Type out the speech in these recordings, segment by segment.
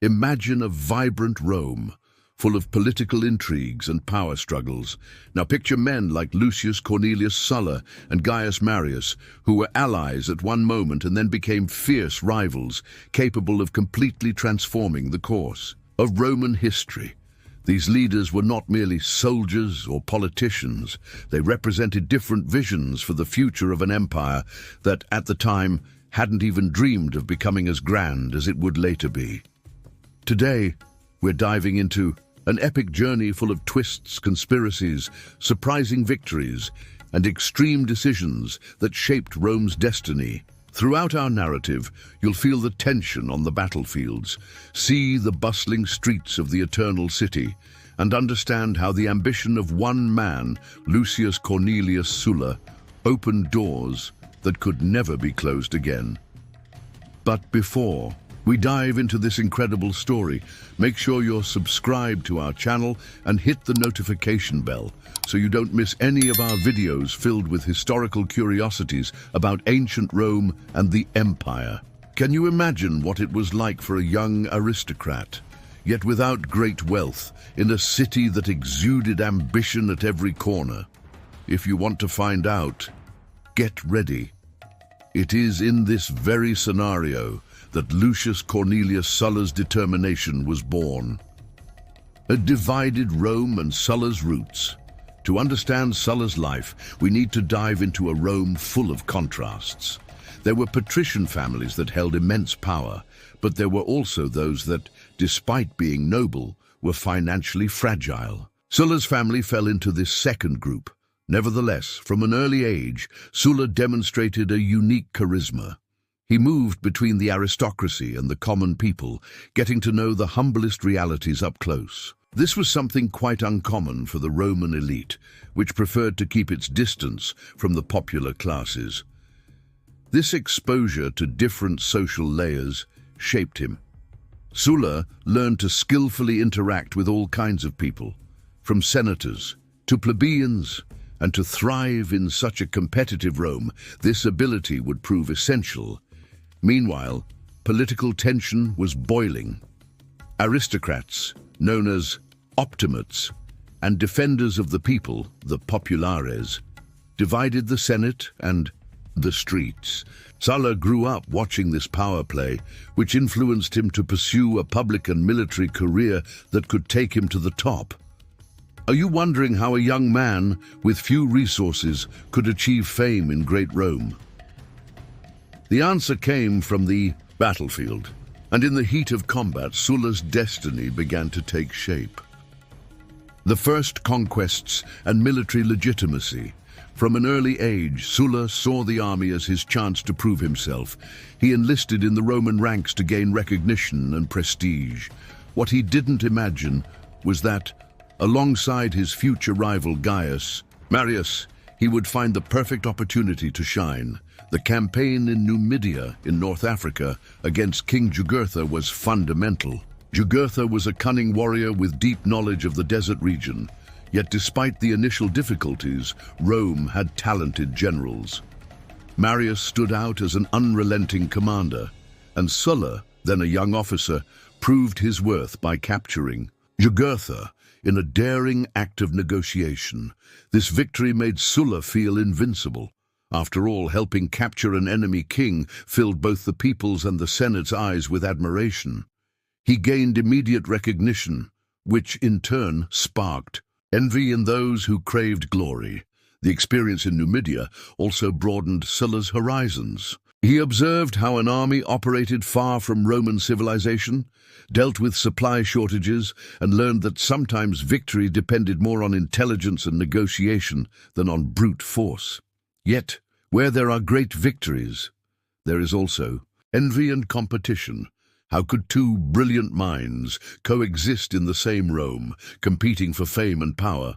Imagine a vibrant Rome, full of political intrigues and power struggles. Now picture men like Lucius Cornelius Sulla and Gaius Marius, who were allies at one moment and then became fierce rivals, capable of completely transforming the course of Roman history. These leaders were not merely soldiers or politicians. They represented different visions for the future of an empire that, at the time, hadn't even dreamed of becoming as grand as it would later be. Today, we're diving into an epic journey full of twists, conspiracies, surprising victories, and extreme decisions that shaped Rome's destiny. Throughout our narrative, you'll feel the tension on the battlefields, see the bustling streets of the Eternal City, and understand how the ambition of one man, Lucius Cornelius Sulla, opened doors that could never be closed again. But before we dive into this incredible story, make sure you're subscribed to our channel and hit the notification bell so you don't miss any of our videos filled with historical curiosities about ancient Rome and the Empire. Can you imagine what it was like for a young aristocrat, yet without great wealth, in a city that exuded ambition at every corner? If you want to find out, get ready. It is in this very scenario that Lucius Cornelius Sulla's determination was born. A divided Rome and Sulla's roots. To understand Sulla's life, we need to dive into a Rome full of contrasts. There were patrician families that held immense power, but there were also those that, despite being noble, were financially fragile. Sulla's family fell into this second group. Nevertheless, from an early age, Sulla demonstrated a unique charisma. He moved between the aristocracy and the common people, getting to know the humblest realities up close. This was something quite uncommon for the Roman elite, which preferred to keep its distance from the popular classes. This exposure to different social layers shaped him. Sulla learned to skillfully interact with all kinds of people, from senators to plebeians, and to thrive in such a competitive Rome, this ability would prove essential. Meanwhile, political tension was boiling. Aristocrats, known as optimates, and defenders of the people, the populares, divided the Senate and the streets. Sulla grew up watching this power play, which influenced him to pursue a public and military career that could take him to the top. Are you wondering how a young man with few resources could achieve fame in Great Rome? The answer came from the battlefield, and in the heat of combat, Sulla's destiny began to take shape. The first conquests and military legitimacy. From an early age, Sulla saw the army as his chance to prove himself. He enlisted in the Roman ranks to gain recognition and prestige. What he didn't imagine was that, alongside his future rival Gaius Marius, he would find the perfect opportunity to shine. The campaign in Numidia in North Africa against King Jugurtha was fundamental. Jugurtha was a cunning warrior with deep knowledge of the desert region, yet despite the initial difficulties, Rome had talented generals. Marius stood out as an unrelenting commander, and Sulla, then a young officer, proved his worth by capturing Jugurtha in a daring act of negotiation. This victory made Sulla feel invincible. After all, helping capture an enemy king filled both the people's and the Senate's eyes with admiration. He gained immediate recognition, which in turn sparked envy in those who craved glory. The experience in Numidia also broadened Sulla's horizons. He observed how an army operated far from Roman civilization, dealt with supply shortages, and learned that sometimes victory depended more on intelligence and negotiation than on brute force. Yet, where there are great victories, there is also envy and competition. How could two brilliant minds coexist in the same Rome, competing for fame and power?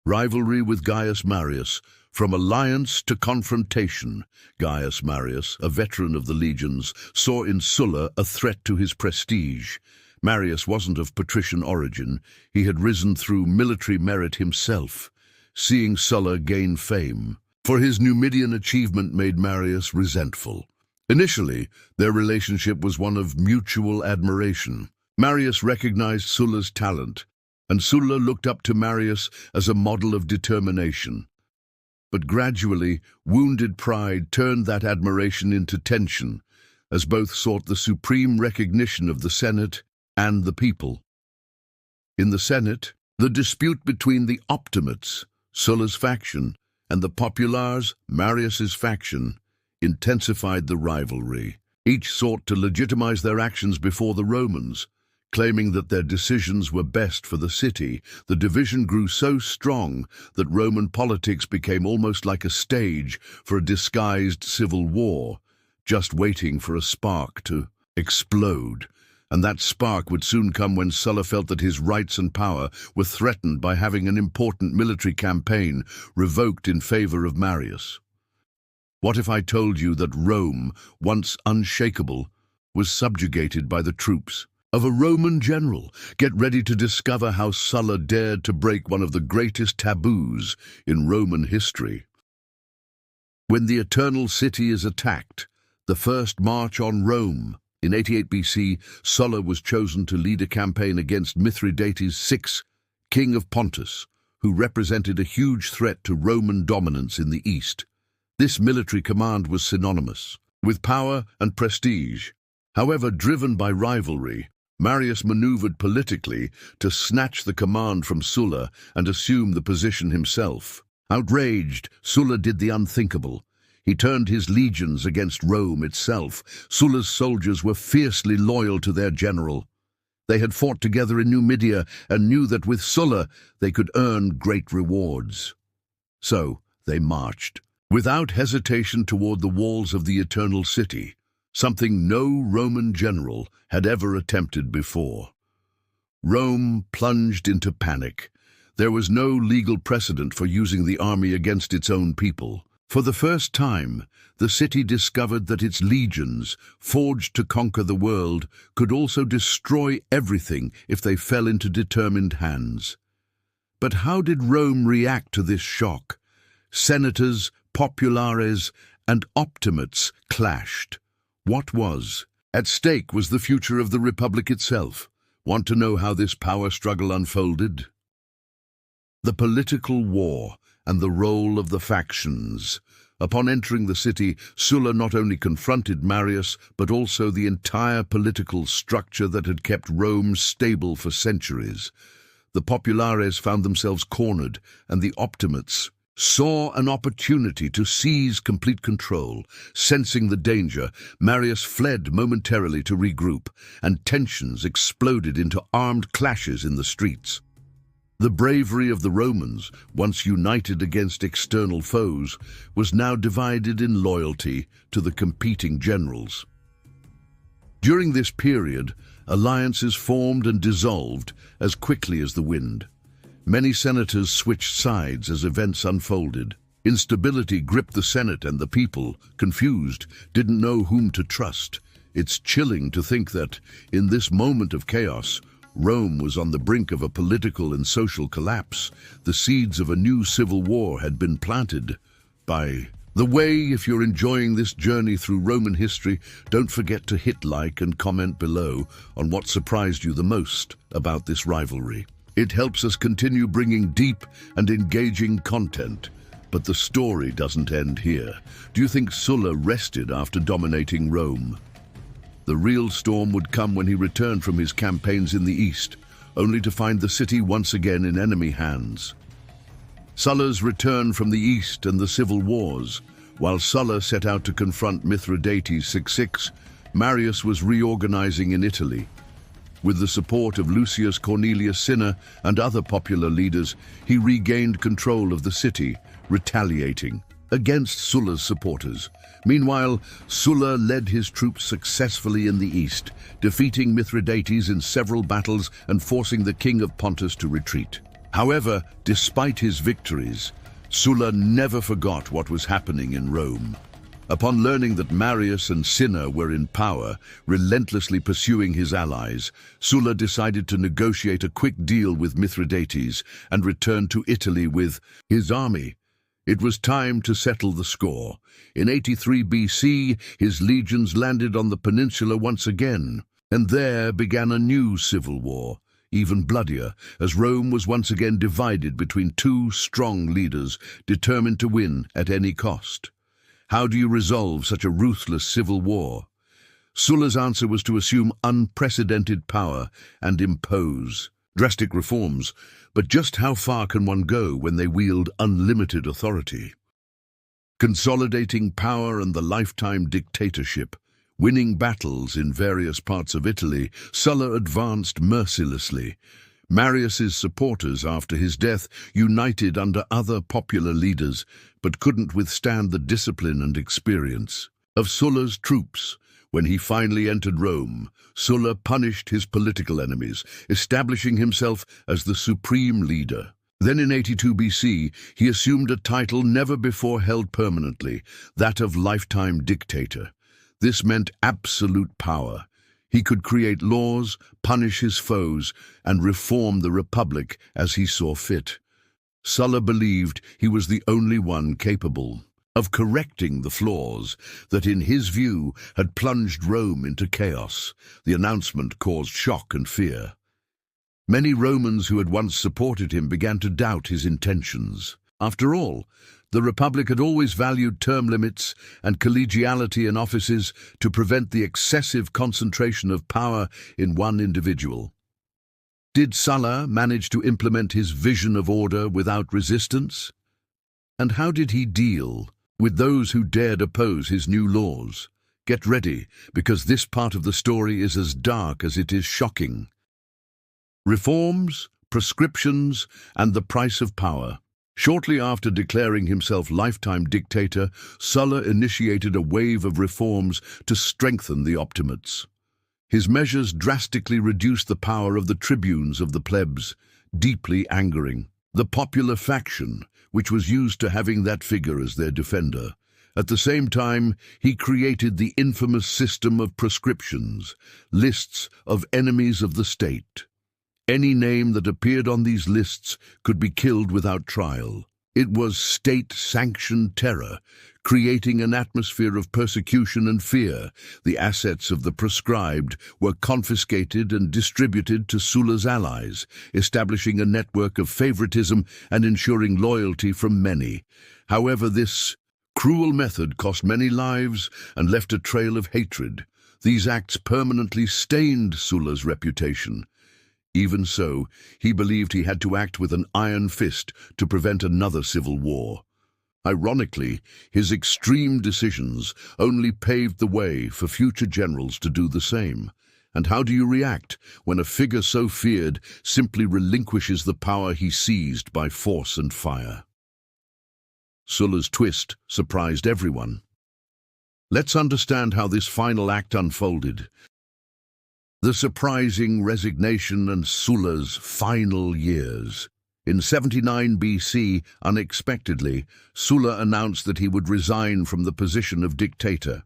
Rivalry with Gaius Marius. From alliance to confrontation, Gaius Marius, a veteran of the legions, saw in Sulla a threat to his prestige. Marius wasn't of patrician origin. He had risen through military merit himself. Seeing Sulla gain fame for his Numidian achievement made Marius resentful. Initially, their relationship was one of mutual admiration. Marius recognized Sulla's talent, and Sulla looked up to Marius as a model of determination. But gradually, wounded pride turned that admiration into tension, as both sought the supreme recognition of the Senate and the people. In the Senate, the dispute between the Optimates, Sulla's faction, and the Populars, Marius's faction, intensified the rivalry. Each sought to legitimize their actions before the Romans, claiming that their decisions were best for the city. The division grew so strong that Roman politics became almost like a stage for a disguised civil war, just waiting for a spark to explode. And that spark would soon come when Sulla felt that his rights and power were threatened by having an important military campaign revoked in favor of Marius. What if I told you that Rome, once unshakable, was subjugated by the troops of a Roman general? Get ready to discover how Sulla dared to break one of the greatest taboos in Roman history. When the Eternal City is attacked, the first march on Rome. In 88 BC, Sulla was chosen to lead a campaign against Mithridates VI, king of Pontus, who represented a huge threat to Roman dominance in the east. This military command was synonymous with power and prestige. However, driven by rivalry, Marius maneuvered politically to snatch the command from Sulla and assume the position himself. Outraged, Sulla did the unthinkable. He turned his legions against Rome itself. Sulla's soldiers were fiercely loyal to their general. They had fought together in Numidia and knew that with Sulla they could earn great rewards. So they marched without hesitation toward the walls of the Eternal City, something no Roman general had ever attempted before. Rome plunged into panic. There was no legal precedent for using the army against its own people. For the first time, the city discovered that its legions, forged to conquer the world, could also destroy everything if they fell into determined hands. But how did Rome react to this shock? Senators, populares, and optimates clashed. What was at stake was the future of the Republic itself. Want to know how this power struggle unfolded? The political war and the role of the factions. Upon entering the city, Sulla not only confronted Marius, but also the entire political structure that had kept Rome stable for centuries. The populares found themselves cornered, and the optimates saw an opportunity to seize complete control. Sensing the danger, Marius fled momentarily to regroup, and tensions exploded into armed clashes in the streets. The bravery of the Romans, once united against external foes, was now divided in loyalty to the competing generals. During this period, alliances formed and dissolved as quickly as the wind. Many senators switched sides as events unfolded. Instability gripped the Senate, and the people, confused, didn't know whom to trust. It's chilling to think that, in this moment of chaos, Rome was on the brink of a political and social collapse. The seeds of a new civil war had been planted. By the way, if you're enjoying this journey through Roman history, don't forget to hit like and comment below on what surprised you the most about this rivalry. It helps us continue bringing deep and engaging content. But the story doesn't end here. Do you think Sulla rested after dominating Rome? The real storm would come when he returned from his campaigns in the east, only to find the city once again in enemy hands. Sulla's return from the east and the civil wars. While Sulla set out to confront Mithridates VI, Marius was reorganizing in Italy. With the support of Lucius Cornelius Sulla and other popular leaders, he regained control of the city, retaliating against Sulla's supporters. Meanwhile, Sulla led his troops successfully in the east, defeating Mithridates in several battles and forcing the king of Pontus to retreat. However, despite his victories, Sulla never forgot what was happening in Rome. Upon learning that Marius and Cinna were in power, relentlessly pursuing his allies, Sulla decided to negotiate a quick deal with Mithridates and return to Italy with his army. It was time to settle the score. In 83 BC, his legions landed on the peninsula once again, and there began a new civil war, even bloodier, as Rome was once again divided between two strong leaders determined to win at any cost. How do you resolve such a ruthless civil war? Sulla's answer was to assume unprecedented power and impose drastic reforms, but just how far can one go when they wield unlimited authority? Consolidating power and the lifetime dictatorship, winning battles in various parts of Italy, Sulla advanced mercilessly. Marius's supporters, after his death, united under other popular leaders, but couldn't withstand the discipline and experience of Sulla's troops. When he finally entered Rome, Sulla punished his political enemies, establishing himself as the supreme leader. Then in 82 BC, he assumed a title never before held permanently, that of lifetime dictator. This meant absolute power. He could create laws, punish his foes, and reform the republic as he saw fit. Sulla believed he was the only one capable of correcting the flaws that, in his view, had plunged Rome into chaos. The announcement caused shock and fear. Many Romans who had once supported him began to doubt his intentions. After all, the Republic had always valued term limits and collegiality in offices to prevent the excessive concentration of power in one individual. Did Sulla manage to implement his vision of order without resistance? And how did he deal with those who dared oppose his new laws? Get ready, because this part of the story is as dark as it is shocking. Reforms, proscriptions, and the price of power. Shortly after declaring himself lifetime dictator, Sulla initiated a wave of reforms to strengthen the optimates. His measures drastically reduced the power of the tribunes of the plebs, deeply angering the popular faction, which was used to having that figure as their defender. At the same time, he created the infamous system of proscriptions, lists of enemies of the state. Any name that appeared on these lists could be killed without trial. It was state-sanctioned terror, creating an atmosphere of persecution and fear. The assets of the proscribed were confiscated and distributed to Sulla's allies, establishing a network of favoritism and ensuring loyalty from many. However, this cruel method cost many lives and left a trail of hatred. These acts permanently stained Sulla's reputation. Even so, he believed he had to act with an iron fist to prevent another civil war. Ironically, his extreme decisions only paved the way for future generals to do the same. And how do you react when a figure so feared simply relinquishes the power he seized by force and fire? Sulla's twist surprised everyone. Let's understand how this final act unfolded. The surprising resignation and Sulla's final years. In 79 BC, unexpectedly, Sulla announced that he would resign from the position of dictator.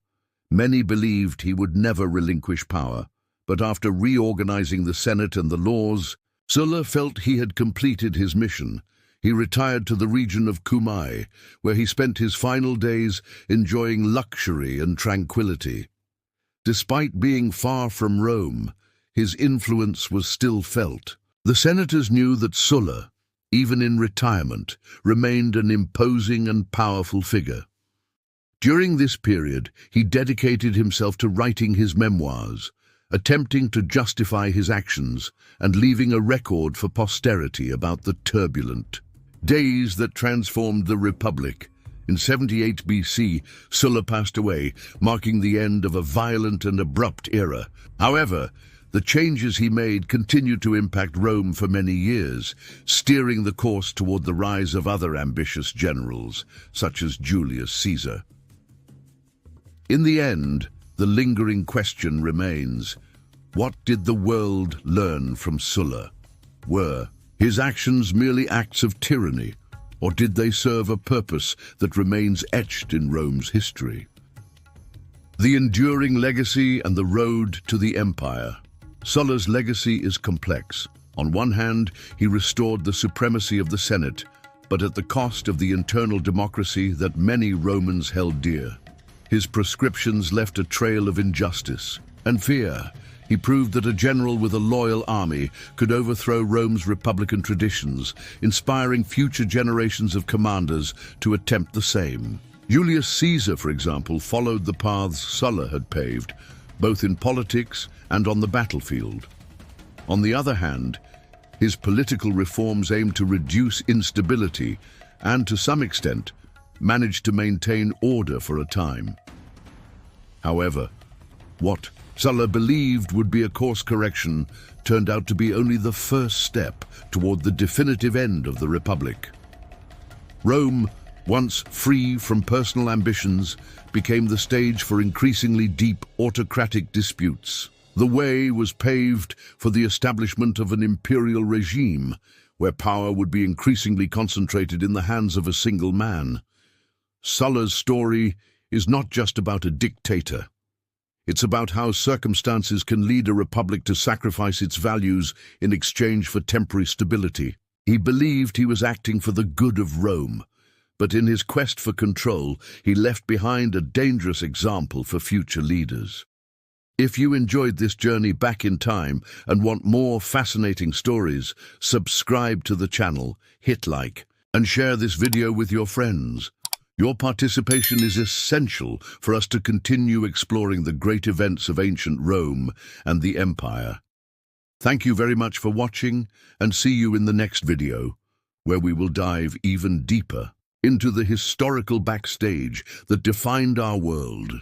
Many believed he would never relinquish power, but after reorganizing the Senate and the laws, Sulla felt he had completed his mission. He retired to the region of Cumae, where he spent his final days enjoying luxury and tranquility. Despite being far from Rome, his influence was still felt. The senators knew that Sulla, even in retirement, remained an imposing and powerful figure. During this period, he dedicated himself to writing his memoirs, attempting to justify his actions and leaving a record for posterity about the turbulent days that transformed the Republic. In 78 BC, Sulla passed away, marking the end of a violent and abrupt era. However, the changes he made continued to impact Rome for many years, steering the course toward the rise of other ambitious generals, such as Julius Caesar. In the end, the lingering question remains: what did the world learn from Sulla? Were his actions merely acts of tyranny, or did they serve a purpose that remains etched in Rome's history? The enduring legacy and the road to the empire. Sulla's legacy is complex. On one hand, he restored the supremacy of the Senate, but at the cost of the internal democracy that many Romans held dear. His proscriptions left a trail of injustice and fear. He proved that a general with a loyal army could overthrow Rome's republican traditions, inspiring future generations of commanders to attempt the same. Julius Caesar, for example, followed the paths Sulla had paved, both in politics and on the battlefield. On the other hand, his political reforms aimed to reduce instability and, to some extent, managed to maintain order for a time. However, what Sulla believed would be a course correction turned out to be only the first step toward the definitive end of the Republic. Rome, once free from personal ambitions, became the stage for increasingly deep autocratic disputes. The way was paved for the establishment of an imperial regime, where power would be increasingly concentrated in the hands of a single man. Sulla's story is not just about a dictator. It's about how circumstances can lead a republic to sacrifice its values in exchange for temporary stability. He believed he was acting for the good of Rome, but in his quest for control, he left behind a dangerous example for future leaders. If you enjoyed this journey back in time and want more fascinating stories, subscribe to the channel, hit like, and share this video with your friends. Your participation is essential for us to continue exploring the great events of ancient Rome and the Empire. Thank you very much for watching, and see you in the next video, where we will dive even deeper into the historical backstage that defined our world.